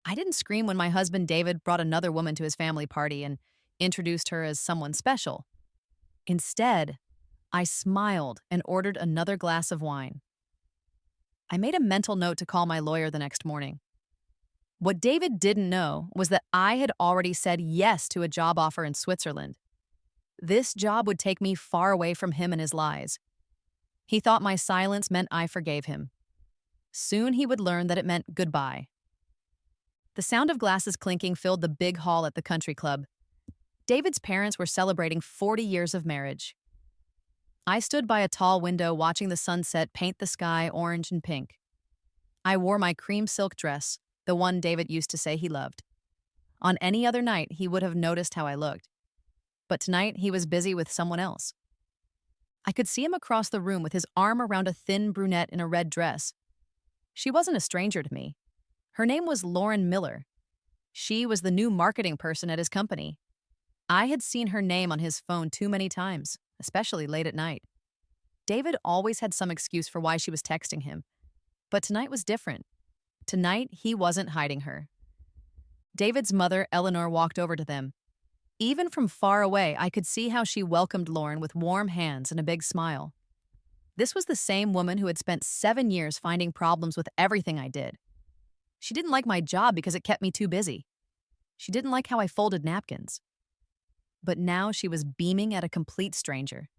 I didn't scream when my husband David brought another woman to his family party and introduced her as someone special. Instead, I smiled and ordered another glass of wine. I made a mental note to call my lawyer the next morning. What David didn't know was that I had already said yes to a job offer in Switzerland. This job would take me far away from him and his lies. He thought my silence meant I forgave him. Soon he would learn that it meant goodbye. The sound of glasses clinking filled the big hall at the country club. David's parents were celebrating 40 years of marriage. I stood by a tall window watching the sunset paint the sky orange and pink. I wore my cream silk dress, the one David used to say he loved. On any other night, he would have noticed how I looked. But tonight, he was busy with someone else. I could see him across the room with his arm around a thin brunette in a red dress. She wasn't a stranger to me. Her name was Lauren Miller. She was the new marketing person at his company. I had seen her name on his phone too many times, especially late at night. David always had some excuse for why she was texting him. But tonight was different. Tonight, he wasn't hiding her. David's mother, Eleanor, walked over to them. Even from far away, I could see how she welcomed Lauren with warm hands and a big smile. This was the same woman who had spent 7 years finding problems with everything I did. She didn't like my job because it kept me too busy. She didn't like how I folded napkins. But now she was beaming at a complete stranger.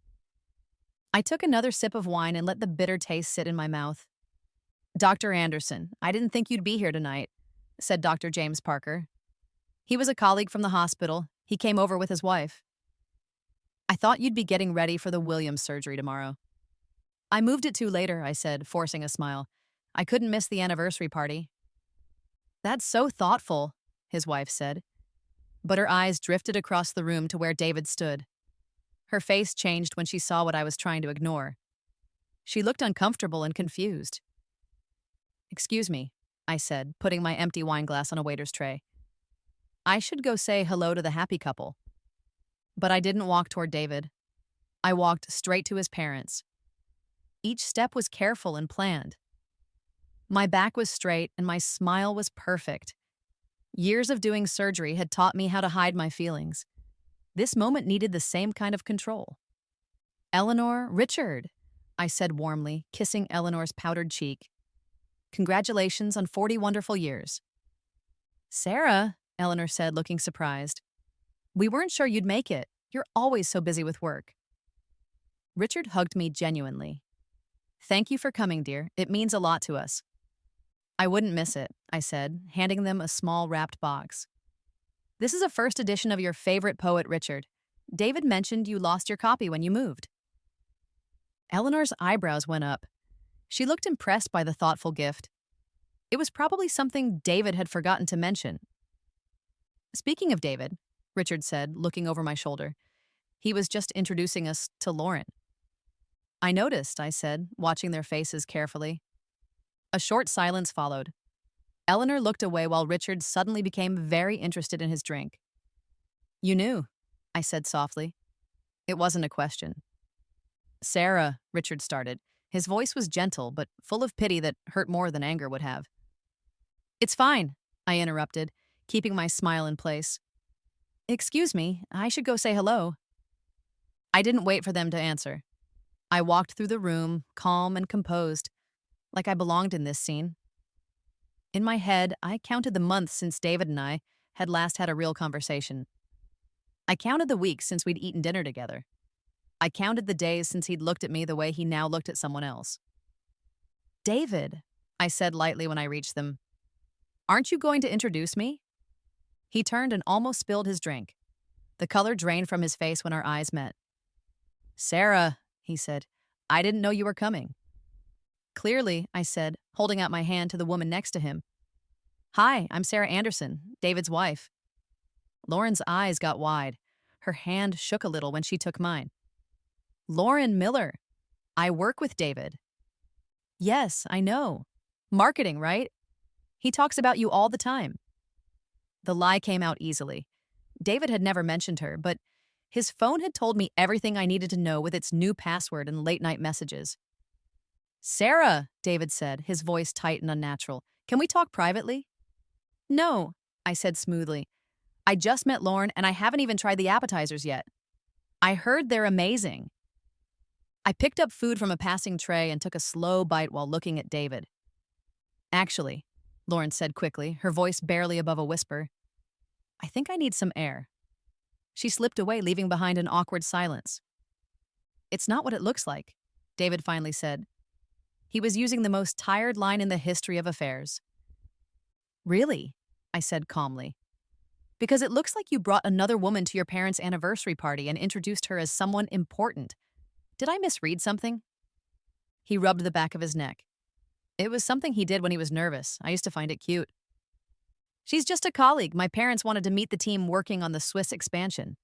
I took another sip of wine and let the bitter taste sit in my mouth. "Dr. Anderson, I didn't think you'd be here tonight," said Dr. James Parker. He was a colleague from the hospital. He came over with his wife. "I thought you'd be getting ready for the Williams surgery tomorrow." "I moved it to later," I said, forcing a smile. "I couldn't miss the anniversary party." "That's so thoughtful," his wife said. But her eyes drifted across the room to where David stood. Her face changed when she saw what I was trying to ignore. She looked uncomfortable and confused. "Excuse me," I said, putting my empty wine glass on a waiter's tray. "I should go say hello to the happy couple." But I didn't walk toward David. I walked straight to his parents. Each step was careful and planned. My back was straight and my smile was perfect. Years of doing surgery had taught me how to hide my feelings. This moment needed the same kind of control. "Eleanor, Richard," I said warmly, kissing Eleanor's powdered cheek. "Congratulations on 40 wonderful years." "Sarah," Eleanor said, looking surprised. "We weren't sure you'd make it. You're always so busy with work." Richard hugged me genuinely. "Thank you for coming, dear. It means a lot to us." "I wouldn't miss it," I said, handing them a small wrapped box. "This is a first edition of your favorite poet, Richard. David mentioned you lost your copy when you moved." Eleanor's eyebrows went up. She looked impressed by the thoughtful gift. It was probably something David had forgotten to mention. "Speaking of David," Richard said, looking over my shoulder, "he was just introducing us to Lauren." "I noticed," I said, watching their faces carefully. A short silence followed. Eleanor looked away while Richard suddenly became very interested in his drink. "You knew," I said softly. It wasn't a question. "Sarah," Richard started. His voice was gentle, but full of pity that hurt more than anger would have. "It's fine," I interrupted, keeping my smile in place. "Excuse me, I should go say hello." I didn't wait for them to answer. I walked through the room, calm and composed, like I belonged in this scene. In my head, I counted the months since David and I had last had a real conversation. I counted the weeks since we'd eaten dinner together. I counted the days since he'd looked at me the way he now looked at someone else. "David," I said lightly when I reached them, "aren't you going to introduce me?" He turned and almost spilled his drink. The color drained from his face when our eyes met. "Sarah," he said, "I didn't know you were coming." "Clearly," I said, holding out my hand to the woman next to him. "Hi, I'm Sarah Anderson, David's wife." Lauren's eyes got wide. Her hand shook a little when she took mine. "Lauren Miller. I work with David." "Yes, I know. Marketing, right? He talks about you all the time." The lie came out easily. David had never mentioned her, but his phone had told me everything I needed to know with its new password and late-night messages. "Sarah," David said, his voice tight and unnatural, "can we talk privately?" No, I said smoothly. I just met Lauren and I haven't even tried the appetizers yet. I heard they're amazing. I picked up food from a passing tray and took a slow bite while looking at David. Actually, Lauren said quickly, her voice barely above a whisper, I think I need some air. She slipped away, leaving behind an awkward silence. It's not what it looks like, David finally said. He was using the most tired line in the history of affairs. Really? I said calmly. Because it looks like you brought another woman to your parents' anniversary party and introduced her as someone important. Did I misread something? He rubbed the back of his neck. It was something he did when he was nervous. I used to find it cute. She's just a colleague. My parents wanted to meet the team working on the Swiss expansion.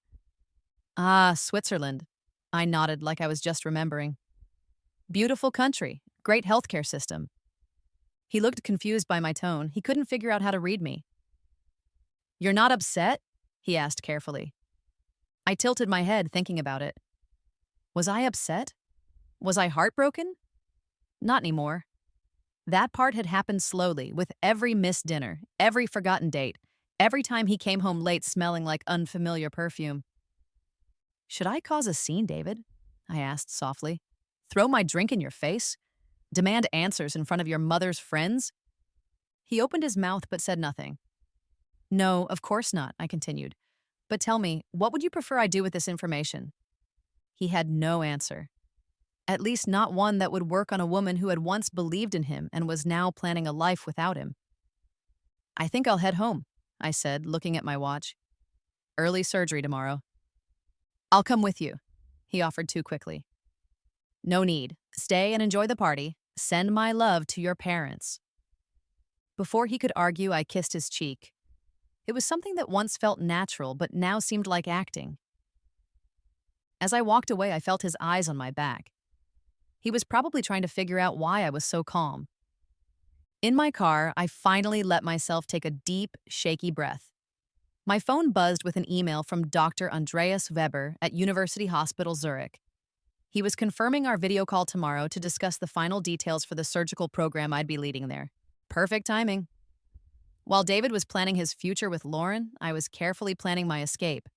Ah, Switzerland. I nodded like I was just remembering. Beautiful country. Great healthcare system. He looked confused by my tone. He couldn't figure out how to read me. You're not upset? He asked carefully. I tilted my head, thinking about it. Was I upset? Was I heartbroken? Not anymore. That part had happened slowly, with every missed dinner, every forgotten date, every time he came home late smelling like unfamiliar perfume. Should I cause a scene, David? I asked softly. Throw my drink in your face? Demand answers in front of your mother's friends? He opened his mouth but said nothing. No, of course not, I continued. But tell me, what would you prefer I do with this information? He had no answer. At least not one that would work on a woman who had once believed in him and was now planning a life without him. I think I'll head home, I said, looking at my watch. Early surgery tomorrow. I'll come with you, he offered too quickly. No need. Stay and enjoy the party. Send my love to your parents. Before he could argue, I kissed his cheek. It was something that once felt natural, but now seemed like acting. As I walked away, I felt his eyes on my back. He was probably trying to figure out why I was so calm. In my car, I finally let myself take a deep, shaky breath. My phone buzzed with an email from Dr. Andreas Weber at University Hospital Zurich. He was confirming our video call tomorrow to discuss the final details for the surgical program I'd be leading there. Perfect timing. While David was planning his future with Lauren, I was carefully planning my escape.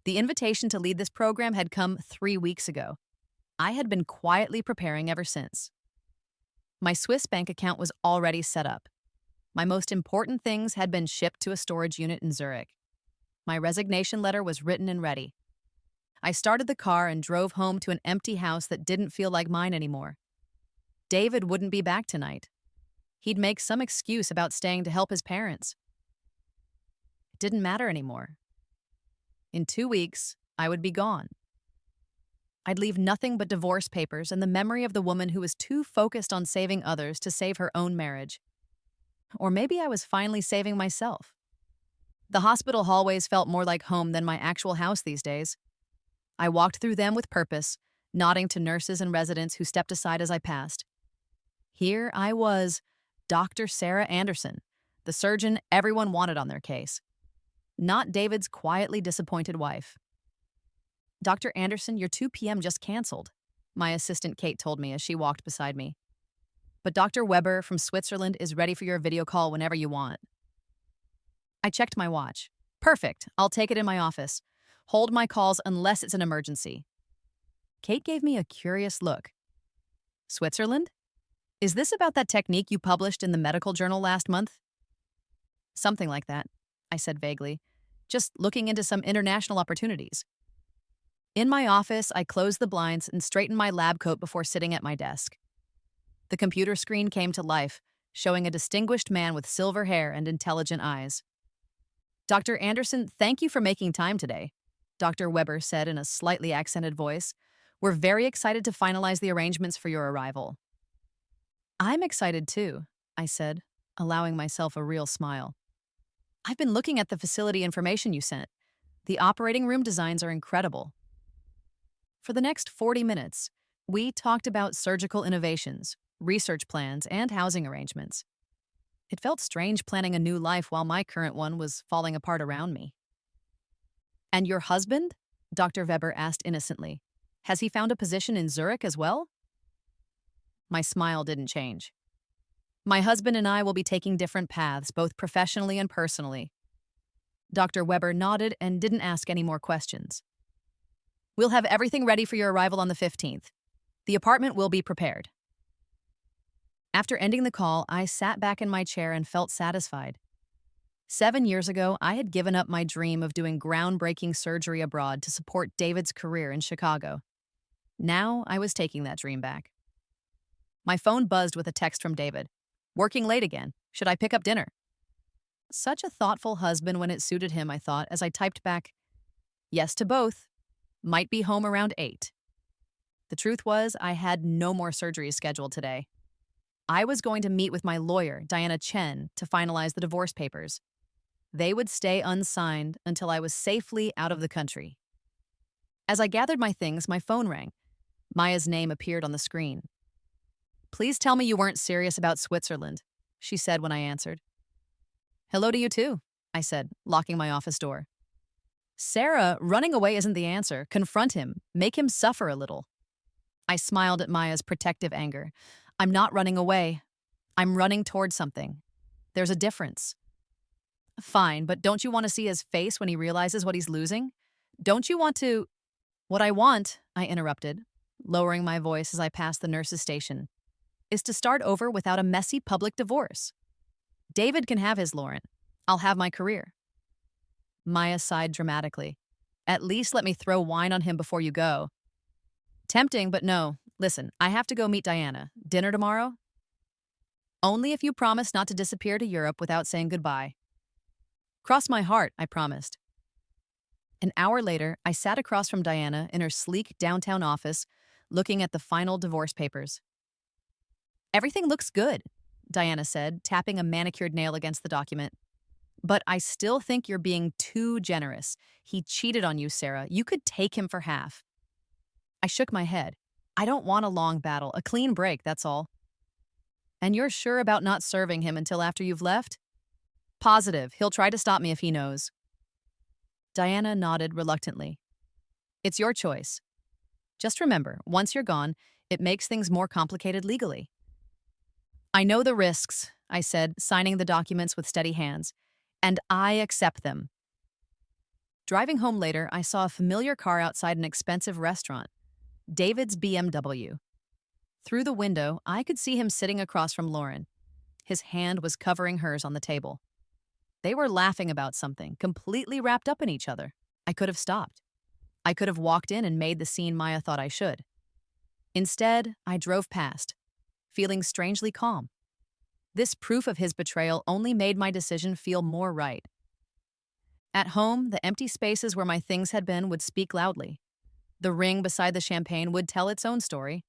The invitation to lead this program had come 3 weeks ago. I had been quietly preparing ever since. My Swiss bank account was already set up. My most important things had been shipped to a storage unit in Zurich. My resignation letter was written and ready. I started the car and drove home to an empty house that didn't feel like mine anymore. David wouldn't be back tonight. He'd make some excuse about staying to help his parents. It didn't matter anymore. In 2 weeks, I would be gone. I'd leave nothing but divorce papers and the memory of the woman who was too focused on saving others to save her own marriage. Or maybe I was finally saving myself. The hospital hallways felt more like home than my actual house these days. I walked through them with purpose, nodding to nurses and residents who stepped aside as I passed. Here I was, Dr. Sarah Anderson, the surgeon everyone wanted on their case. Not David's quietly disappointed wife. Dr. Anderson, your 2 p.m. just canceled, my assistant Kate told me as she walked beside me. But Dr. Weber from Switzerland is ready for your video call whenever you want. I checked my watch. Perfect, I'll take it in my office. Hold my calls unless it's an emergency. Kate gave me a curious look. Switzerland? Is this about that technique you published in the medical journal last month? Something like that, I said vaguely, just looking into some international opportunities. In my office, I closed the blinds and straightened my lab coat before sitting at my desk. The computer screen came to life, showing a distinguished man with silver hair and intelligent eyes. Dr. Anderson, thank you for making time today, Dr. Weber said in a slightly accented voice. We're very excited to finalize the arrangements for your arrival. I'm excited too, I said, allowing myself a real smile. I've been looking at the facility information you sent. The operating room designs are incredible. For the next 40 minutes, we talked about surgical innovations, research plans, and housing arrangements. It felt strange planning a new life while my current one was falling apart around me. And your husband? Dr. Weber asked innocently. Has he found a position in Zurich as well? My smile didn't change. My husband and I will be taking different paths, both professionally and personally. Dr. Weber nodded and didn't ask any more questions. We'll have everything ready for your arrival on the 15th. The apartment will be prepared. After ending the call, I sat back in my chair and felt satisfied. 7 years ago, I had given up my dream of doing groundbreaking surgery abroad to support David's career in Chicago. Now I was taking that dream back. My phone buzzed with a text from David. Working late again. Should I pick up dinner? Such a thoughtful husband when it suited him, I thought, as I typed back, yes to both. Might be home around 8. The truth was, I had no more surgeries scheduled today. I was going to meet with my lawyer, Diana Chen, to finalize the divorce papers. They would stay unsigned until I was safely out of the country. As I gathered my things, my phone rang. Maya's name appeared on the screen. Please tell me you weren't serious about Switzerland, she said when I answered. Hello to you too, I said, locking my office door. Sarah, running away isn't the answer. Confront him. Make him suffer a little. I smiled at Maya's protective anger. I'm not running away. I'm running towards something. There's a difference. Fine, but don't you want to see his face when he realizes what he's losing? Don't you want to— What I want, I interrupted, lowering my voice as I passed the nurse's station, is to start over without a messy public divorce. David can have his Lauren. I'll have my career. Maya sighed dramatically. At least let me throw wine on him before you go. Tempting, but no. Listen, I have to go meet Diana. Dinner tomorrow? Only if you promise not to disappear to Europe without saying goodbye. Cross my heart, I promised. An hour later, I sat across from Diana in her sleek downtown office, looking at the final divorce papers. Everything looks good, Diana said, tapping a manicured nail against the document. But I still think you're being too generous. He cheated on you, Sarah. You could take him for half. I shook my head. I don't want a long battle, a clean break, that's all. And you're sure about not serving him until after you've left? Positive. He'll try to stop me if he knows. Diana nodded reluctantly. It's your choice. Just remember, once you're gone, it makes things more complicated legally. I know the risks, I said, signing the documents with steady hands, and I accept them. Driving home later, I saw a familiar car outside an expensive restaurant, David's BMW. Through the window, I could see him sitting across from Lauren. His hand was covering hers on the table. They were laughing about something, completely wrapped up in each other. I could have stopped. I could have walked in and made the scene Maya thought I should. Instead, I drove past, feeling strangely calm. This proof of his betrayal only made my decision feel more right. At home, the empty spaces where my things had been would speak loudly. The ring beside the champagne would tell its own story.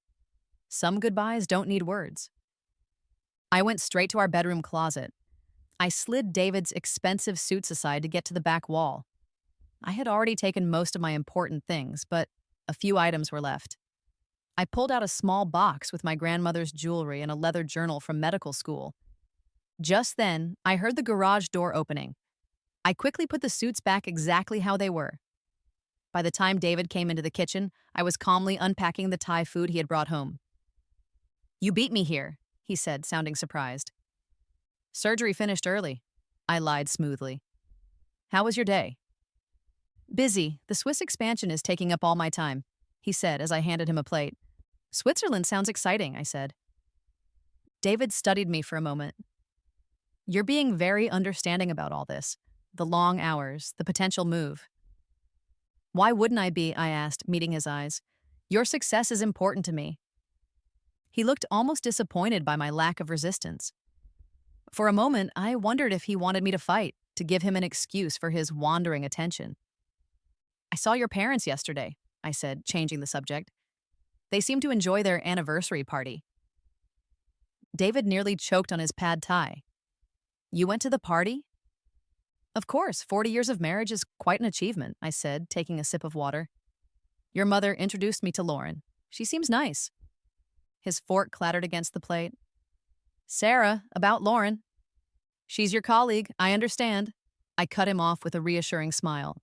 Some goodbyes don't need words. I went straight to our bedroom closet. I slid David's expensive suits aside to get to the back wall. I had already taken most of my important things, but a few items were left. I pulled out a small box with my grandmother's jewelry and a leather journal from medical school. Just then, I heard the garage door opening. I quickly put the suits back exactly how they were. By the time David came into the kitchen, I was calmly unpacking the Thai food he had brought home. You beat me here, he said, sounding surprised. Surgery finished early, I lied smoothly. How was your day? Busy. The Swiss expansion is taking up all my time, he said as I handed him a plate. Switzerland sounds exciting, I said. David studied me for a moment. You're being very understanding about all this. The long hours, the potential move. Why wouldn't I be, I asked, meeting his eyes. Your success is important to me. He looked almost disappointed by my lack of resistance. For a moment, I wondered if he wanted me to fight, to give him an excuse for his wandering attention. I saw your parents yesterday, I said, changing the subject. They seemed to enjoy their anniversary party. David nearly choked on his pad thai. You went to the party? Of course, 40 years of marriage is quite an achievement, I said, taking a sip of water. Your mother introduced me to Lauren. She seems nice. His fork clattered against the plate. Sarah, about Lauren. She's your colleague, I understand. I cut him off with a reassuring smile.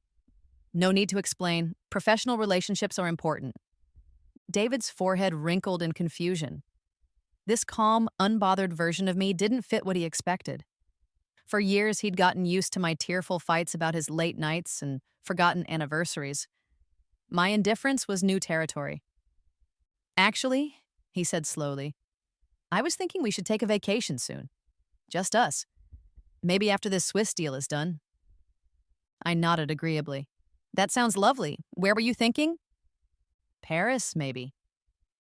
No need to explain. Professional relationships are important. David's forehead wrinkled in confusion. This calm, unbothered version of me didn't fit what he expected. For years, he'd gotten used to my tearful fights about his late nights and forgotten anniversaries. My indifference was new territory. Actually, he said slowly, I was thinking we should take a vacation soon. Just us. Maybe after this Swiss deal is done. I nodded agreeably. That sounds lovely. Where were you thinking? Paris, maybe.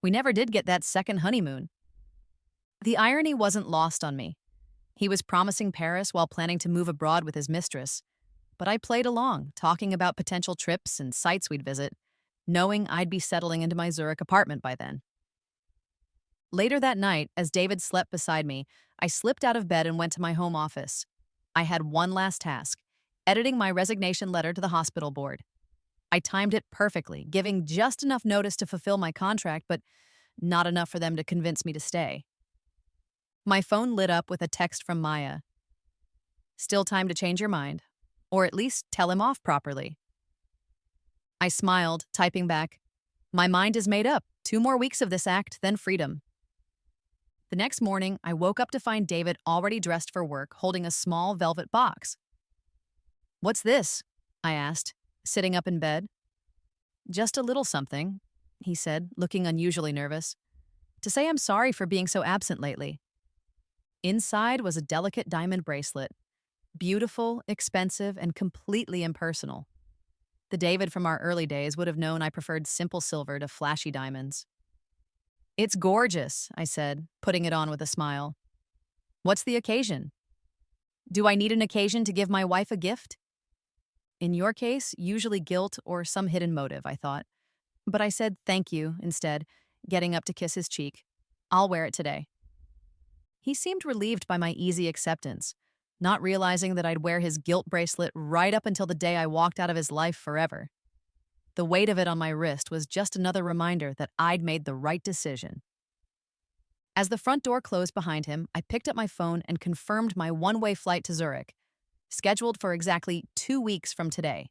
We never did get that second honeymoon. The irony wasn't lost on me. He was promising Paris while planning to move abroad with his mistress. But I played along, talking about potential trips and sites we'd visit, knowing I'd be settling into my Zurich apartment by then. Later that night, as David slept beside me, I slipped out of bed and went to my home office. I had one last task, editing my resignation letter to the hospital board. I timed it perfectly, giving just enough notice to fulfill my contract, but not enough for them to convince me to stay. My phone lit up with a text from Maya. Still time to change your mind, or at least tell him off properly. I smiled, typing back, my mind is made up. 2 more weeks of this act, then freedom. The next morning, I woke up to find David already dressed for work, holding a small velvet box. What's this? I asked, sitting up in bed. Just a little something, he said, looking unusually nervous. To say I'm sorry for being so absent lately. Inside was a delicate diamond bracelet. Beautiful, expensive, and completely impersonal. The David from our early days would have known I preferred simple silver to flashy diamonds. It's gorgeous, I said, putting it on with a smile. What's the occasion? Do I need an occasion to give my wife a gift? In your case, usually guilt or some hidden motive, I thought. But I said thank you instead, getting up to kiss his cheek. I'll wear it today. He seemed relieved by my easy acceptance, not realizing that I'd wear his guilt bracelet right up until the day I walked out of his life forever. The weight of it on my wrist was just another reminder that I'd made the right decision. As the front door closed behind him, I picked up my phone and confirmed my one-way flight to Zurich, scheduled for exactly 2 weeks from today.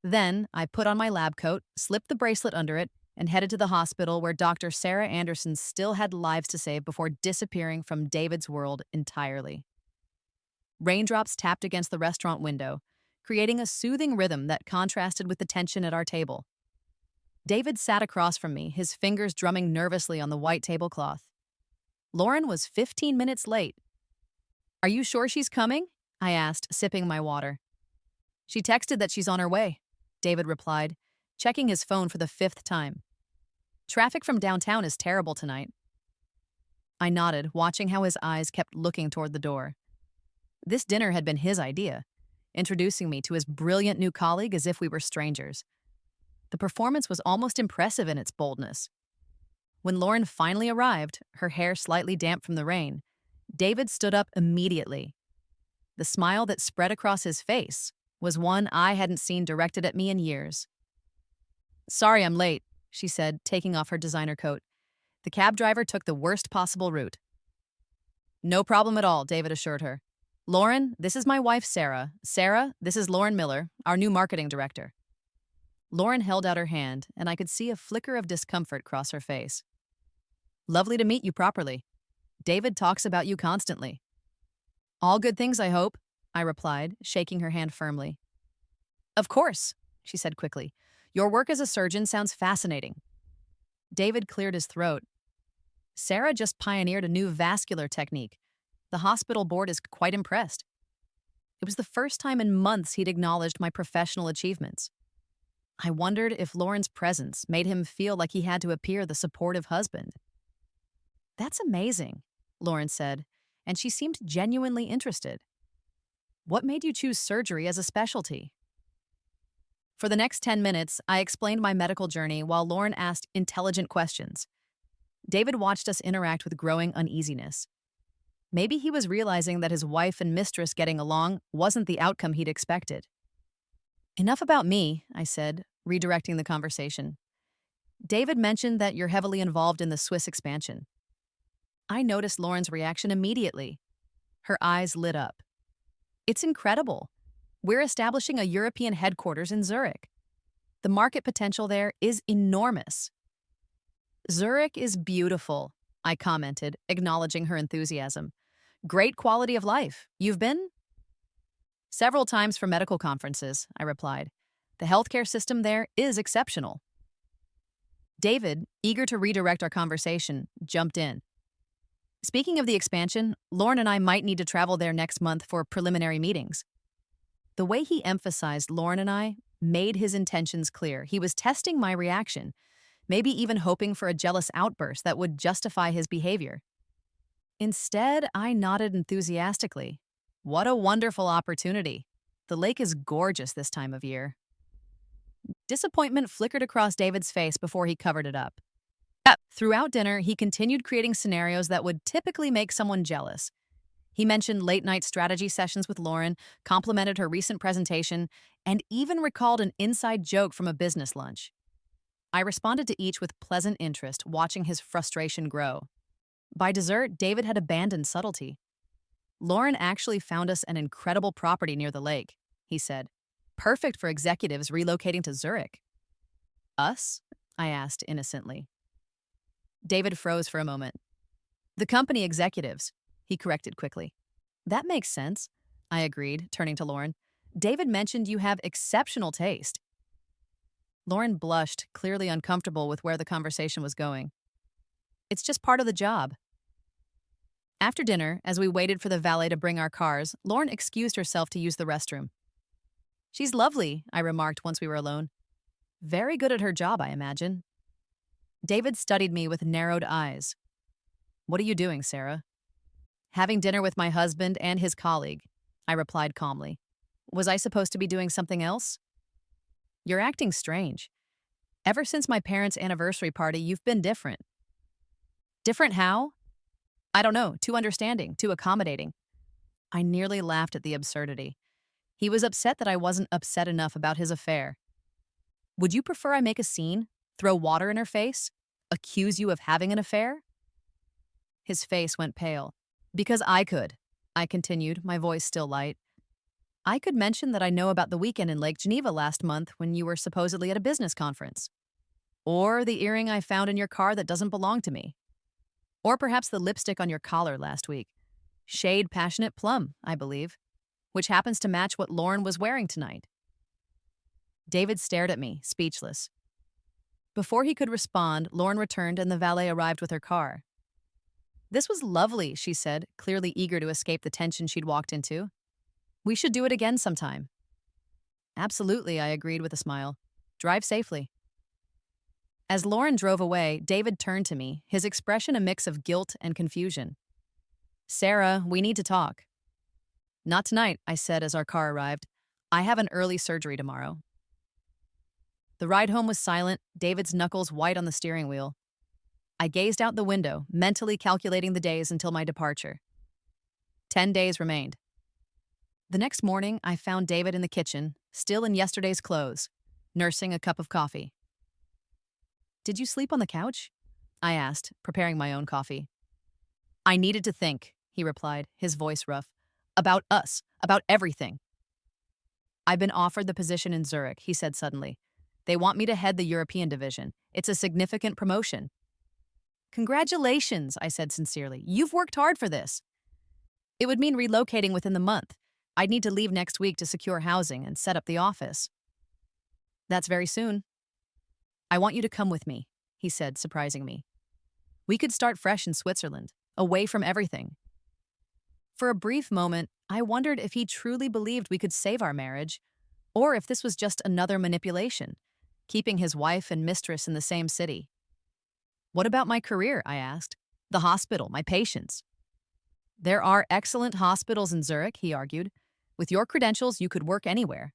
Then, I put on my lab coat, slipped the bracelet under it, and headed to the hospital where Dr. Sarah Anderson still had lives to save before disappearing from David's world entirely. Raindrops tapped against the restaurant window, creating a soothing rhythm that contrasted with the tension at our table. David sat across from me, his fingers drumming nervously on the white tablecloth. Lauren was 15 minutes late. Are you sure she's coming? I asked, sipping my water. She texted that she's on her way, David replied, checking his phone for the 5th time. Traffic from downtown is terrible tonight. I nodded, watching how his eyes kept looking toward the door. This dinner had been his idea, introducing me to his brilliant new colleague as if we were strangers. The performance was almost impressive in its boldness. When Lauren finally arrived, her hair slightly damp from the rain, David stood up immediately. The smile that spread across his face was one I hadn't seen directed at me in years. Sorry I'm late, she said, taking off her designer coat. The cab driver took the worst possible route. No problem at all, David assured her. Lauren, this is my wife, Sarah. Sarah, this is Lauren Miller, our new marketing director. Lauren held out her hand, and I could see a flicker of discomfort cross her face. Lovely to meet you properly. David talks about you constantly. All good things, I hope, I replied, shaking her hand firmly. Of course, she said quickly. Your work as a surgeon sounds fascinating. David cleared his throat. Sarah just pioneered a new vascular technique. The hospital board is quite impressed. It was the first time in months he'd acknowledged my professional achievements. I wondered if Lauren's presence made him feel like he had to appear the supportive husband. That's amazing, Lauren said, and she seemed genuinely interested. What made you choose surgery as a specialty? For the next 10 minutes, I explained my medical journey while Lauren asked intelligent questions. David watched us interact with growing uneasiness. Maybe he was realizing that his wife and mistress getting along wasn't the outcome he'd expected. Enough about me, I said, redirecting the conversation. David mentioned that you're heavily involved in the Swiss expansion. I noticed Lauren's reaction immediately. Her eyes lit up. It's incredible. We're establishing a European headquarters in Zurich. The market potential there is enormous. Zurich is beautiful, I commented, acknowledging her enthusiasm. Great quality of life. You've been? Several times for medical conferences, I replied. The healthcare system there is exceptional. David, eager to redirect our conversation, jumped in. Speaking of the expansion, Lauren and I might need to travel there next month for preliminary meetings. The way he emphasized Lauren and I made his intentions clear. He was testing my reaction, maybe even hoping for a jealous outburst that would justify his behavior. Instead, I nodded enthusiastically. What a wonderful opportunity. The lake is gorgeous this time of year. Disappointment flickered across David's face before he covered it up. Throughout dinner, he continued creating scenarios that would typically make someone jealous. He mentioned late-night strategy sessions with Lauren, complimented her recent presentation, and even recalled an inside joke from a business lunch. I responded to each with pleasant interest, watching his frustration grow. By dessert, David had abandoned subtlety. Lauren actually found us an incredible property near the lake, he said. Perfect for executives relocating to Zurich. Us? I asked innocently. David froze for a moment. The company executives, he corrected quickly. That makes sense, I agreed, turning to Lauren. David mentioned you have exceptional taste. Lauren blushed, clearly uncomfortable with where the conversation was going. It's just part of the job. After dinner, as we waited for the valet to bring our cars, Lauren excused herself to use the restroom. She's lovely, I remarked once we were alone. Very good at her job, I imagine. David studied me with narrowed eyes. What are you doing, Sarah? Having dinner with my husband and his colleague, I replied calmly. Was I supposed to be doing something else? You're acting strange. Ever since my parents' anniversary party, you've been different. Different how? I don't know, too understanding, too accommodating. I nearly laughed at the absurdity. He was upset that I wasn't upset enough about his affair. Would you prefer I make a scene, throw water in her face, accuse you of having an affair? His face went pale. Because I could, I continued, my voice still light. I could mention that I know about the weekend in Lake Geneva last month when you were supposedly at a business conference. Or the earring I found in your car that doesn't belong to me. Or perhaps the lipstick on your collar last week. Shade Passionate Plum, I believe, which happens to match what Lauren was wearing tonight. David stared at me, speechless. Before he could respond, Lauren returned and the valet arrived with her car. This was lovely, she said, clearly eager to escape the tension she'd walked into. We should do it again sometime. Absolutely, I agreed with a smile. Drive safely. As Lauren drove away, David turned to me, his expression a mix of guilt and confusion. Sarah, we need to talk. Not tonight, I said as our car arrived. I have an early surgery tomorrow. The ride home was silent, David's knuckles white on the steering wheel. I gazed out the window, mentally calculating the days until my departure. 10 days remained. The next morning, I found David in the kitchen, still in yesterday's clothes, nursing a cup of coffee. Did you sleep on the couch? I asked, preparing my own coffee. I needed to think, he replied, his voice rough. About us, about everything. I've been offered the position in Zurich, he said suddenly. They want me to head the European division. It's a significant promotion. Congratulations, I said sincerely. You've worked hard for this. It would mean relocating within the month. I'd need to leave next week to secure housing and set up the office. That's very soon. I want you to come with me, he said, surprising me. We could start fresh in Switzerland, away from everything. For a brief moment, I wondered if he truly believed we could save our marriage, or if this was just another manipulation, keeping his wife and mistress in the same city. What about my career? I asked. The hospital, my patients. There are excellent hospitals in Zurich, he argued. With your credentials, you could work anywhere.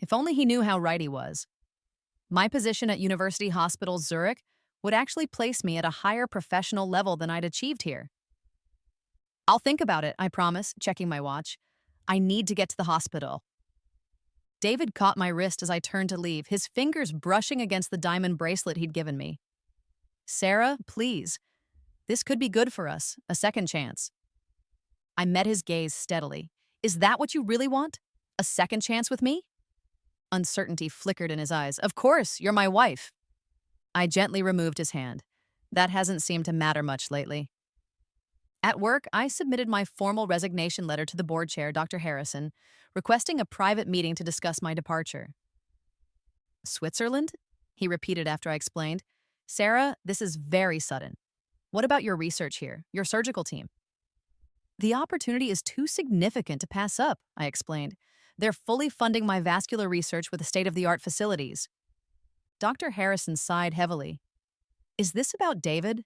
If only he knew how right he was. My position at University Hospital Zurich would actually place me at a higher professional level than I'd achieved here. I'll think about it, I promise, checking my watch. I need to get to the hospital. David caught my wrist as I turned to leave, his fingers brushing against the diamond bracelet he'd given me. Sarah, please. This could be good for us, a second chance. I met his gaze steadily. Is that what you really want? A second chance with me? Uncertainty flickered in his eyes. Of course, you're my wife. I gently removed his hand. That hasn't seemed to matter much lately. At work, I submitted my formal resignation letter to the board chair, Dr. Harrison, requesting a private meeting to discuss my departure. Switzerland? He repeated after I explained. Sarah, this is very sudden. What about your research here, your surgical team? The opportunity is too significant to pass up, I explained. They're fully funding my vascular research with state of the art facilities. Dr. Harrison sighed heavily. Is this about David?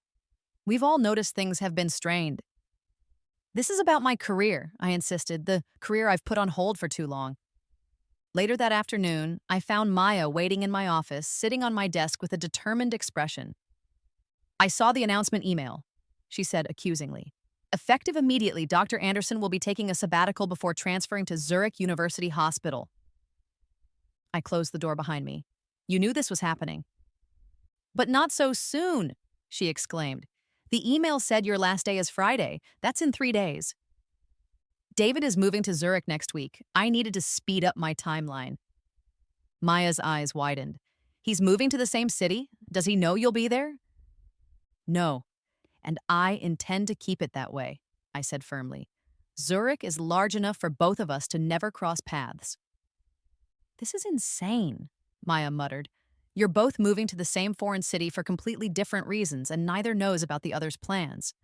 We've all noticed things have been strained. This is about my career, I insisted, the career I've put on hold for too long. Later that afternoon, I found Maya waiting in my office, sitting on my desk with a determined expression. I saw the announcement email, she said accusingly. Effective immediately, Dr. Anderson will be taking a sabbatical before transferring to Zurich University Hospital. I closed the door behind me. You knew this was happening. But not so soon, she exclaimed. The email said your last day is Friday. That's in 3 days. David is moving to Zurich next week. I needed to speed up my timeline. Maya's eyes widened. He's moving to the same city? Does he know you'll be there? No, and I intend to keep it that way, I said firmly. Zurich is large enough for both of us to never cross paths. This is insane, Maya muttered. You're both moving to the same foreign city for completely different reasons, and neither knows about the other's plans.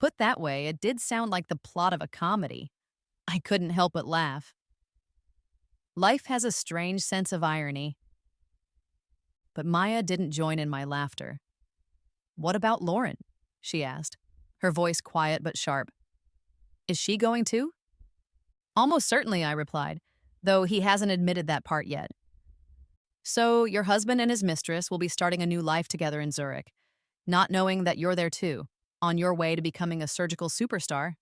Put that way, it did sound like the plot of a comedy. I couldn't help but laugh. Life has a strange sense of irony. But Maya didn't join in my laughter. What about Lauren? She asked, her voice quiet but sharp. Is she going too? Almost certainly, I replied, though he hasn't admitted that part yet. So your husband and his mistress will be starting a new life together in Zurich, not knowing that you're there too, on your way to becoming a surgical superstar.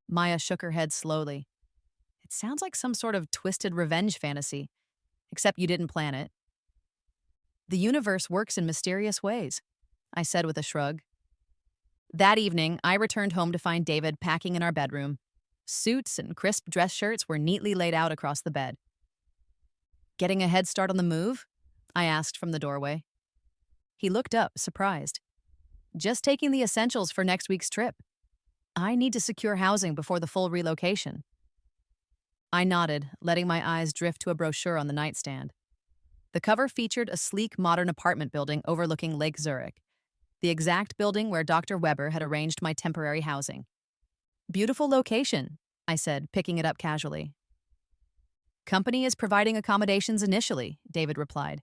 Maya shook her head slowly. It sounds like some sort of twisted revenge fantasy, except you didn't plan it. The universe works in mysterious ways, I said with a shrug. That evening, I returned home to find David packing in our bedroom. Suits and crisp dress shirts were neatly laid out across the bed. Getting a head start on the move? I asked from the doorway. He looked up, surprised. Just taking the essentials for next week's trip. I need to secure housing before the full relocation. I nodded, letting my eyes drift to a brochure on the nightstand. The cover featured a sleek modern apartment building overlooking Lake Zurich, the exact building where Dr. Weber had arranged my temporary housing. Beautiful location, I said, picking it up casually. Company is providing accommodations initially, David replied,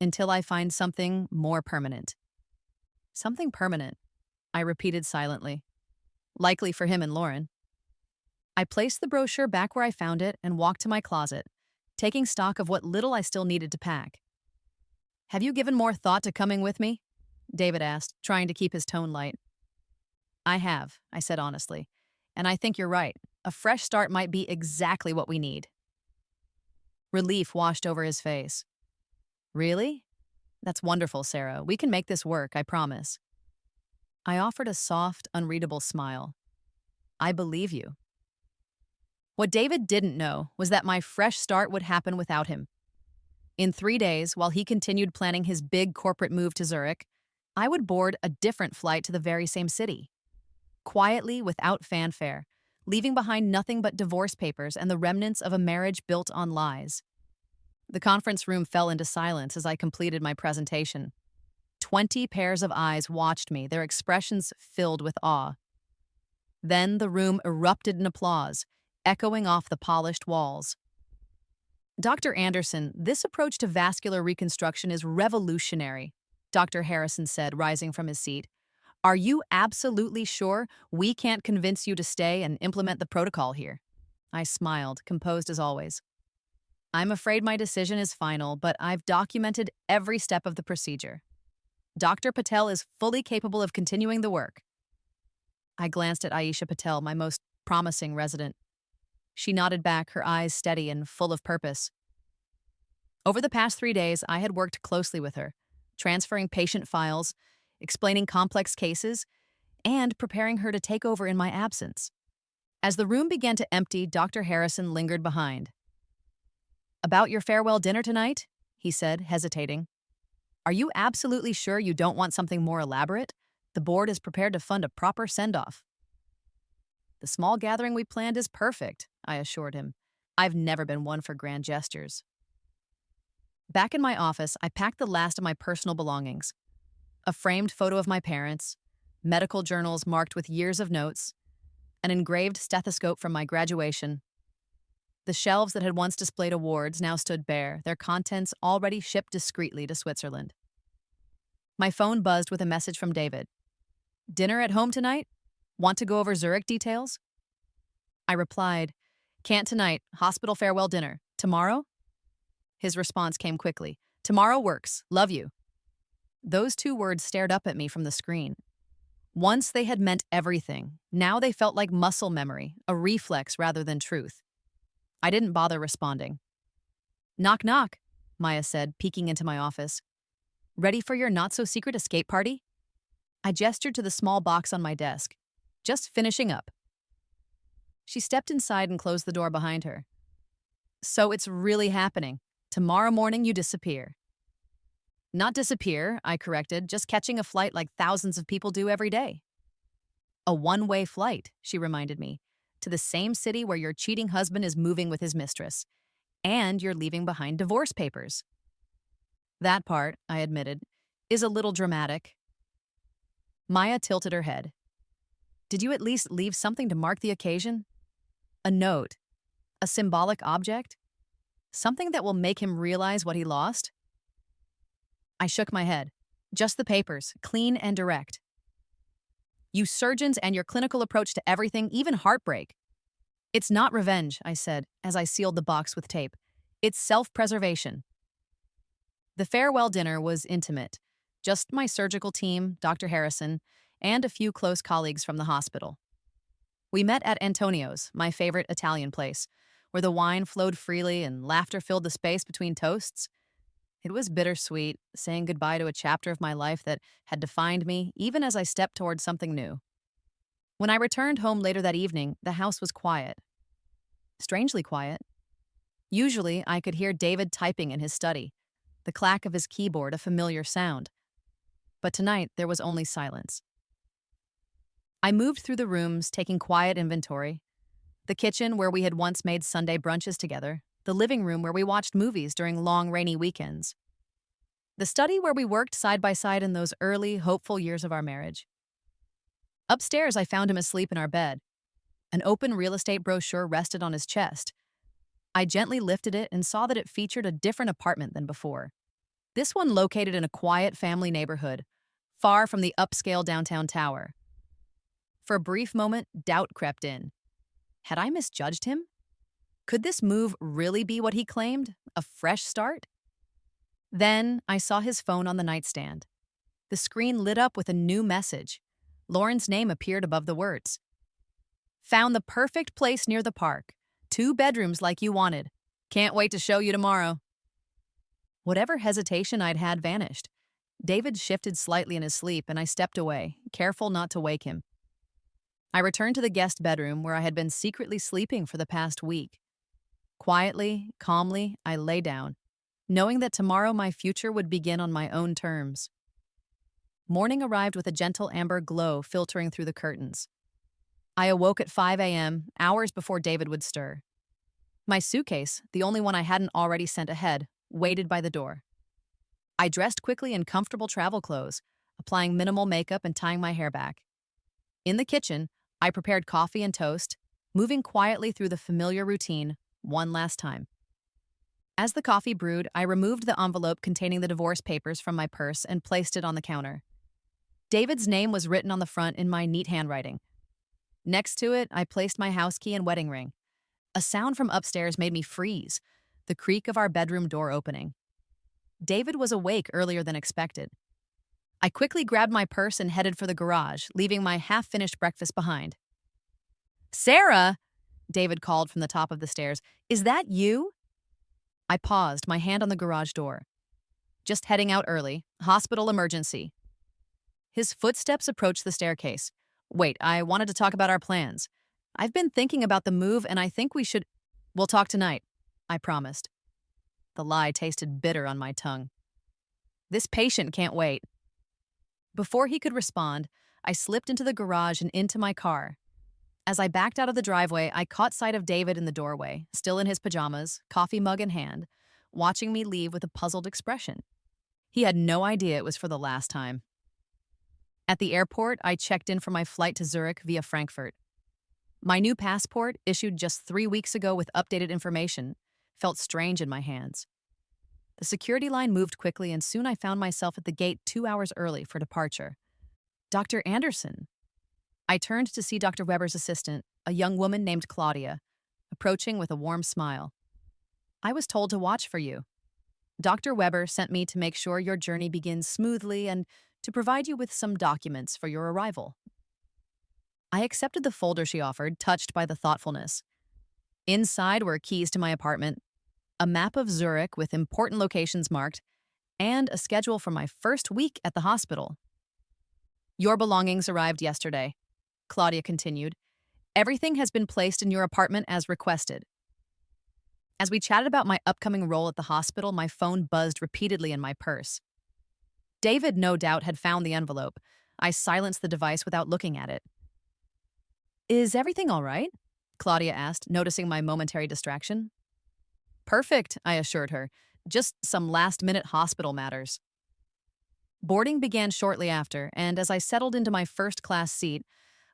until I find something more permanent. Something permanent, I repeated silently. Likely for him and Lauren. I placed the brochure back where I found it and walked to my closet, taking stock of what little I still needed to pack. Have you given more thought to coming with me? David asked, trying to keep his tone light. I have, I said honestly, and I think you're right. A fresh start might be exactly what we need. Relief washed over his face. Really? That's wonderful, Sarah. We can make this work, I promise. I offered a soft, unreadable smile. I believe you. What David didn't know was that my fresh start would happen without him. In 3 days, while he continued planning his big corporate move to Zurich, I would board a different flight to the very same city. Quietly, without fanfare, leaving behind nothing but divorce papers and the remnants of a marriage built on lies. The conference room fell into silence as I completed my presentation. 20 pairs of eyes watched me, their expressions filled with awe. Then the room erupted in applause, echoing off the polished walls. Dr. Anderson, this approach to vascular reconstruction is revolutionary, Dr. Harrison said, rising from his seat. Are you absolutely sure we can't convince you to stay and implement the protocol here? I smiled, composed as always. I'm afraid my decision is final, but I've documented every step of the procedure. Dr. Patel is fully capable of continuing the work. I glanced at Aisha Patel, my most promising resident. She nodded back, her eyes steady and full of purpose. Over the past 3 days, I had worked closely with her, transferring patient files, explaining complex cases, and preparing her to take over in my absence. As the room began to empty, Dr. Harrison lingered behind. About your farewell dinner tonight? He said, hesitating. Are you absolutely sure you don't want something more elaborate? The board is prepared to fund a proper send-off. The small gathering we planned is perfect, I assured him. I've never been one for grand gestures. Back in my office, I packed the last of my personal belongings. A framed photo of my parents, medical journals marked with years of notes, an engraved stethoscope from my graduation. The shelves that had once displayed awards now stood bare, their contents already shipped discreetly to Switzerland. My phone buzzed with a message from David. Dinner at home tonight? Want to go over Zurich details? I replied, Can't tonight, hospital farewell dinner. Tomorrow? His response came quickly. Tomorrow works. Love you. Those two words stared up at me from the screen. Once they had meant everything. Now they felt like muscle memory, a reflex rather than truth. I didn't bother responding. Knock, knock, Maya said, peeking into my office. Ready for your not-so-secret escape party? I gestured to the small box on my desk. Just finishing up. She stepped inside and closed the door behind her. So it's really happening. Tomorrow morning you disappear. Not disappear, I corrected, just catching a flight like thousands of people do every day. A one-way flight, she reminded me, to the same city where your cheating husband is moving with his mistress. And you're leaving behind divorce papers. That part, I admitted, is a little dramatic. Maya tilted her head. Did you at least leave something to mark the occasion? A note? A symbolic object? Something that will make him realize what he lost? I shook my head. Just the papers, clean and direct. You surgeons and your clinical approach to everything, even heartbreak. It's not revenge, I said, as I sealed the box with tape. It's self-preservation. The farewell dinner was intimate. Just my surgical team, Dr. Harrison, and a few close colleagues from the hospital. We met at Antonio's, my favorite Italian place, where the wine flowed freely and laughter filled the space between toasts. It was bittersweet, saying goodbye to a chapter of my life that had defined me, even as I stepped towards something new. When I returned home later that evening, the house was quiet. Strangely quiet. Usually, I could hear David typing in his study, the clack of his keyboard a familiar sound. But tonight, there was only silence. I moved through the rooms, taking quiet inventory. The kitchen, where we had once made Sunday brunches together. The living room, where we watched movies during long, rainy weekends. The study, where we worked side by side in those early, hopeful years of our marriage. Upstairs, I found him asleep in our bed. An open real estate brochure rested on his chest. I gently lifted it and saw that it featured a different apartment than before. This one located in a quiet family neighborhood, far from the upscale downtown tower. For a brief moment, doubt crept in. Had I misjudged him? Could this move really be what he claimed? A fresh start? Then I saw his phone on the nightstand. The screen lit up with a new message. Lauren's name appeared above the words. Found the perfect place near the park. 2 bedrooms like you wanted. Can't wait to show you tomorrow. Whatever hesitation I'd had vanished. David shifted slightly in his sleep and I stepped away, careful not to wake him. I returned to the guest bedroom where I had been secretly sleeping for the past week. Quietly, calmly, I lay down, knowing that tomorrow my future would begin on my own terms. Morning arrived with a gentle amber glow filtering through the curtains. I awoke at 5 a.m., hours before David would stir. My suitcase, the only one I hadn't already sent ahead, waited by the door. I dressed quickly in comfortable travel clothes, applying minimal makeup and tying my hair back. In the kitchen, I prepared coffee and toast, moving quietly through the familiar routine one last time. As the coffee brewed, I removed the envelope containing the divorce papers from my purse and placed it on the counter. David's name was written on the front in my neat handwriting. Next to it, I placed my house key and wedding ring. A sound from upstairs made me freeze, the creak of our bedroom door opening. David was awake earlier than expected. I quickly grabbed my purse and headed for the garage, leaving my half-finished breakfast behind. Sarah, David called from the top of the stairs. Is that you? I paused, my hand on the garage door. Just heading out early. Hospital emergency. His footsteps approached the staircase. Wait, I wanted to talk about our plans. I've been thinking about the move and I think we should... We'll talk tonight, I promised. The lie tasted bitter on my tongue. This patient can't wait." Before he could respond, I slipped into the garage and into my car. As I backed out of the driveway, I caught sight of David in the doorway, still in his pajamas, coffee mug in hand, watching me leave with a puzzled expression. He had no idea it was for the last time. At the airport, I checked in for my flight to Zurich via Frankfurt. My new passport, issued just 3 weeks ago with updated information, felt strange in my hands. The security line moved quickly, and soon I found myself at the gate 2 hours early for departure. "Dr. Anderson." I turned to see Dr. Weber's assistant, a young woman named Claudia, approaching with a warm smile. "I was told to watch for you. Dr. Weber sent me to make sure your journey begins smoothly and to provide you with some documents for your arrival." I accepted the folder she offered, touched by the thoughtfulness. Inside were keys to my apartment, a map of Zurich with important locations marked, and a schedule for my first week at the hospital. "Your belongings arrived yesterday," Claudia continued. "Everything has been placed in your apartment as requested." As we chatted about my upcoming role at the hospital, my phone buzzed repeatedly in my purse. David, no doubt, had found the envelope. I silenced the device without looking at it. "Is everything all right?" Claudia asked, noticing my momentary distraction. "Perfect," I assured her. "Just some last-minute hospital matters." Boarding began shortly after, and as I settled into my first-class seat,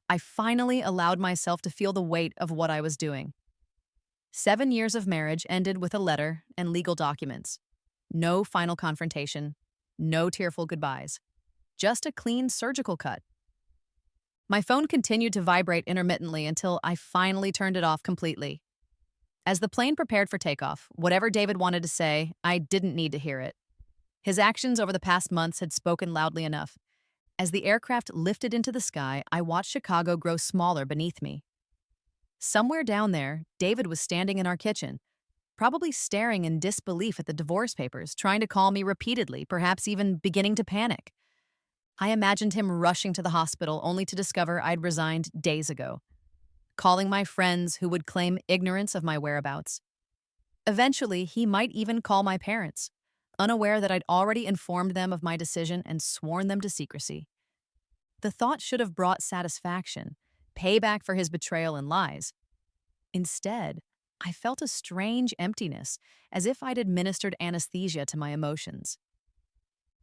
I finally allowed myself to feel the weight of what I was doing. 7 years of marriage ended with a letter and legal documents. No final confrontation, no tearful goodbyes, just a clean surgical cut. My phone continued to vibrate intermittently until I finally turned it off completely. As the plane prepared for takeoff, whatever David wanted to say, I didn't need to hear it. His actions over the past months had spoken loudly enough. As the aircraft lifted into the sky, I watched Chicago grow smaller beneath me. Somewhere down there, David was standing in our kitchen, probably staring in disbelief at the divorce papers, trying to call me repeatedly, perhaps even beginning to panic. I imagined him rushing to the hospital only to discover I'd resigned days ago, calling my friends who would claim ignorance of my whereabouts. Eventually, he might even call my parents, unaware that I'd already informed them of my decision and sworn them to secrecy. The thought should have brought satisfaction, payback for his betrayal and lies. Instead, I felt a strange emptiness, as if I'd administered anesthesia to my emotions.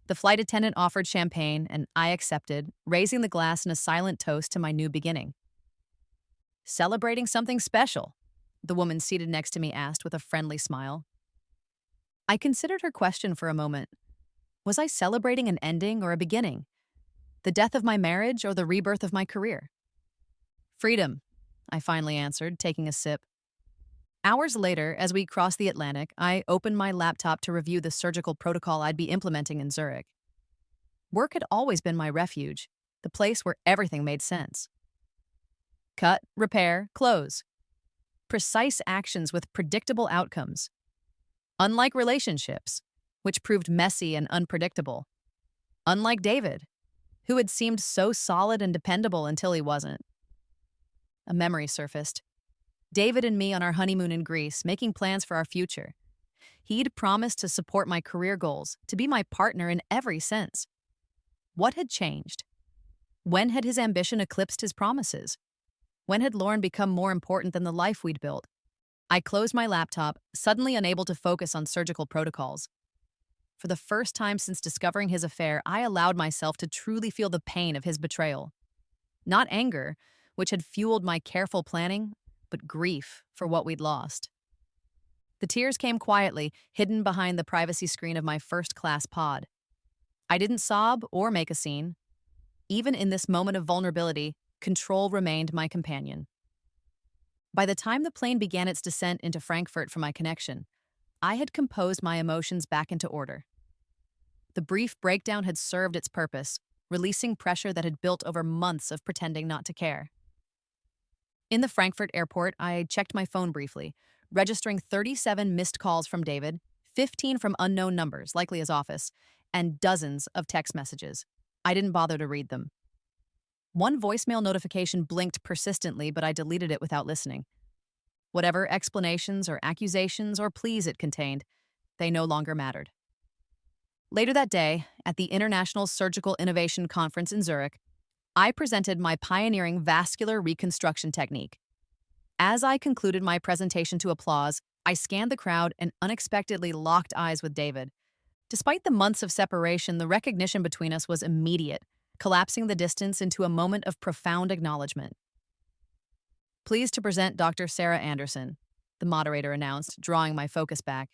The flight attendant offered champagne, and I accepted, raising the glass in a silent toast to my new beginning. "Celebrating something special?" the woman seated next to me asked with a friendly smile. I considered her question for a moment. Was I celebrating an ending or a beginning? The death of my marriage or the rebirth of my career? "Freedom," I finally answered, taking a sip. Hours later, as we crossed the Atlantic, I opened my laptop to review the surgical protocol I'd be implementing in Zurich. Work had always been my refuge, the place where everything made sense. Cut, repair, close. Precise actions with predictable outcomes. Unlike relationships, which proved messy and unpredictable. Unlike David, who had seemed so solid and dependable until he wasn't. A memory surfaced. David and me on our honeymoon in Greece, making plans for our future. He'd promised to support my career goals, to be my partner in every sense. What had changed? When had his ambition eclipsed his promises? When had Lauren become more important than the life we'd built? I closed my laptop, suddenly unable to focus on surgical protocols. For the first time since discovering his affair, I allowed myself to truly feel the pain of his betrayal. Not anger, which had fueled my careful planning, but grief for what we'd lost. The tears came quietly, hidden behind the privacy screen of my first-class pod. I didn't sob or make a scene. Even in this moment of vulnerability, control remained my companion. By the time the plane began its descent into Frankfurt for my connection, I had composed my emotions back into order. The brief breakdown had served its purpose, releasing pressure that had built over months of pretending not to care. In the Frankfurt airport, I checked my phone briefly, registering 37 missed calls from David, 15 from unknown numbers, likely his office, and dozens of text messages. I didn't bother to read them. One voicemail notification blinked persistently, but I deleted it without listening. Whatever explanations or accusations or pleas it contained, they no longer mattered. Later that day, at the International Surgical Innovation Conference in Zurich, I presented my pioneering vascular reconstruction technique. As I concluded my presentation to applause, I scanned the crowd and unexpectedly locked eyes with David. Despite the months of separation, the recognition between us was immediate, collapsing the distance into a moment of profound acknowledgement. Pleased to present Dr. Sarah Anderson, the moderator announced, drawing my focus back,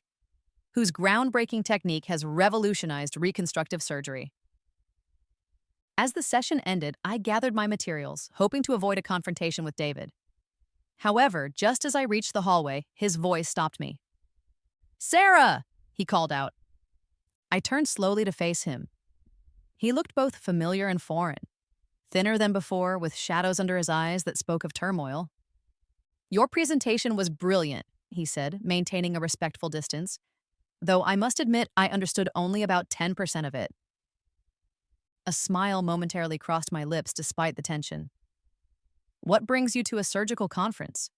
whose groundbreaking technique has revolutionized reconstructive surgery. As the session ended, I gathered my materials, hoping to avoid a confrontation with David. However, just as I reached the hallway, his voice stopped me. "Sarah!" he called out. I turned slowly to face him. He looked both familiar and foreign, thinner than before, with shadows under his eyes that spoke of turmoil. "Your presentation was brilliant," he said, maintaining a respectful distance, though I must admit I understood only about 10% of it. A smile momentarily crossed my lips despite the tension. "What brings you to a surgical conference?"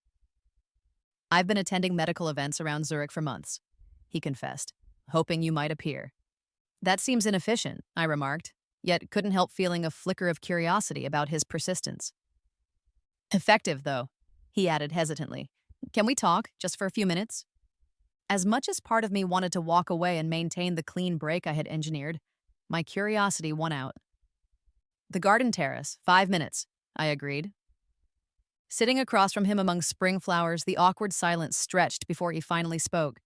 "I've been attending medical events around Zurich for months," he confessed, "hoping you might appear." "That seems inefficient," I remarked, yet couldn't help feeling a flicker of curiosity about his persistence. "Effective, though," he added hesitantly. "Can we talk, just for a few minutes?" As much as part of me wanted to walk away and maintain the clean break I had engineered, my curiosity won out. "The garden terrace, 5 minutes," I agreed. Sitting across from him among spring flowers, the awkward silence stretched before he finally spoke.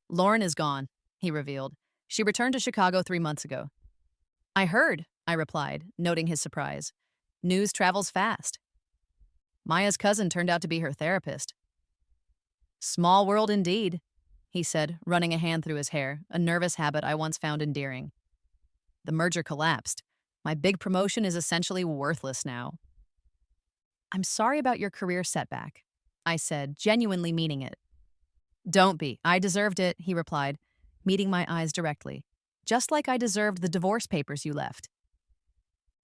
"Lauren is gone," he revealed. "She returned to Chicago 3 months ago." "I heard," I replied, noting his surprise. "News travels fast." "Maya's cousin turned out to be her therapist." "Small world indeed," he said, running a hand through his hair, a nervous habit I once found endearing. "The merger collapsed. My big promotion is essentially worthless now." "I'm sorry about your career setback," I said, genuinely meaning it. "Don't be. I deserved it," he replied, meeting my eyes directly. "Just like I deserved the divorce papers you left."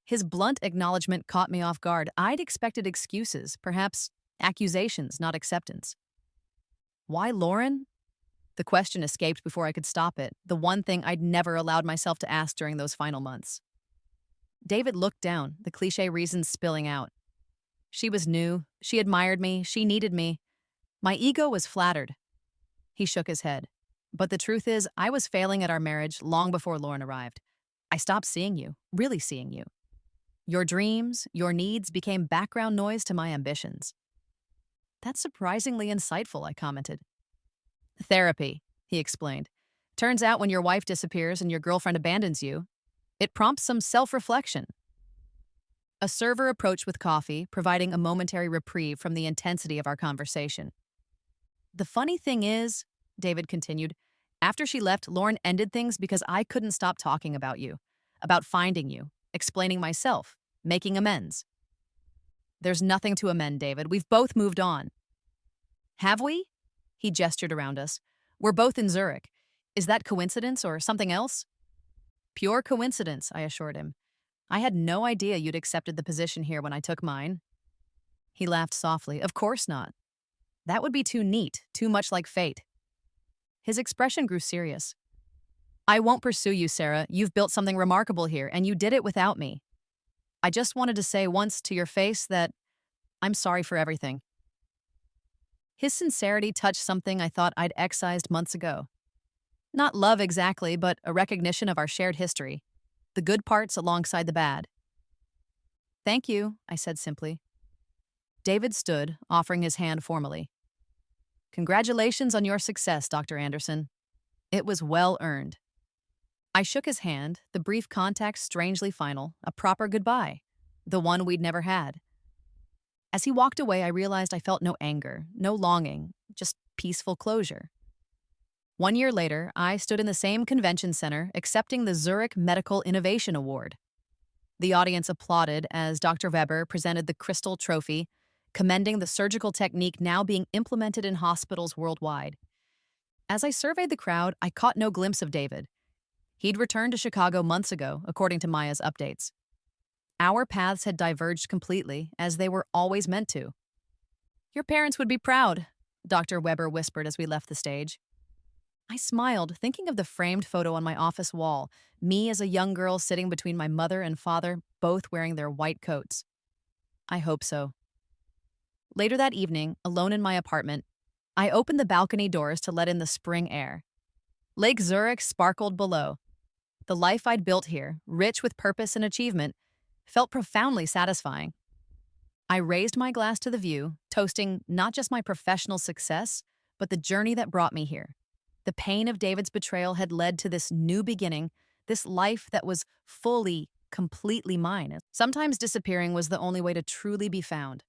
His blunt acknowledgement caught me off guard. I'd expected excuses, perhaps accusations, not acceptance. "Why Lauren?" The question escaped before I could stop it, the one thing I'd never allowed myself to ask during those final months. David looked down, the cliché reasons spilling out. She was new, she admired me, she needed me. My ego was flattered. He shook his head. "But the truth is, I was failing at our marriage long before Lauren arrived. I stopped seeing you, really seeing you. Your dreams, your needs became background noise to my ambitions." "That's surprisingly insightful," I commented. "Therapy," he explained. "Turns out when your wife disappears and your girlfriend abandons you, it prompts some self-reflection." A server approached with coffee, providing a momentary reprieve from the intensity of our conversation. "The funny thing is," David continued, "after she left, Lauren ended things because I couldn't stop talking about you, about finding you, explaining myself, making amends." "There's nothing to amend, David. We've both moved on." "Have we?" He gestured around us. "We're both in Zurich. Is that coincidence or something else?" "Pure coincidence," I assured him. "I had no idea you'd accepted the position here when I took mine." He laughed softly. "Of course not. That would be too neat, too much like fate." His expression grew serious. "I won't pursue you, Sarah. You've built something remarkable here, and you did it without me. I just wanted to say once to your face that I'm sorry for everything." His sincerity touched something I thought I'd excised months ago. Not love exactly, but a recognition of our shared history, the good parts alongside the bad. "Thank you," I said simply. David stood, offering his hand formally. "Congratulations on your success, Dr. Anderson. It was well earned." I shook his hand, the brief contact strangely final, a proper goodbye, the one we'd never had. As he walked away, I realized I felt no anger, no longing, just peaceful closure. 1 year later, I stood in the same convention center accepting the Zurich Medical Innovation Award. The audience applauded as Dr. Weber presented the Crystal Trophy, commending the surgical technique now being implemented in hospitals worldwide. As I surveyed the crowd, I caught no glimpse of David. He'd returned to Chicago months ago, according to Maya's updates. Our paths had diverged completely, as they were always meant to. "Your parents would be proud," Dr. Weber whispered as we left the stage. I smiled, thinking of the framed photo on my office wall, me as a young girl sitting between my mother and father, both wearing their white coats. I hope so. Later that evening, alone in my apartment, I opened the balcony doors to let in the spring air. Lake Zurich sparkled below. The life I'd built here, rich with purpose and achievement, felt profoundly satisfying. I raised my glass to the view, toasting not just my professional success, but the journey that brought me here. The pain of David's betrayal had led to this new beginning, this life that was fully, completely mine. Sometimes disappearing was the only way to truly be found.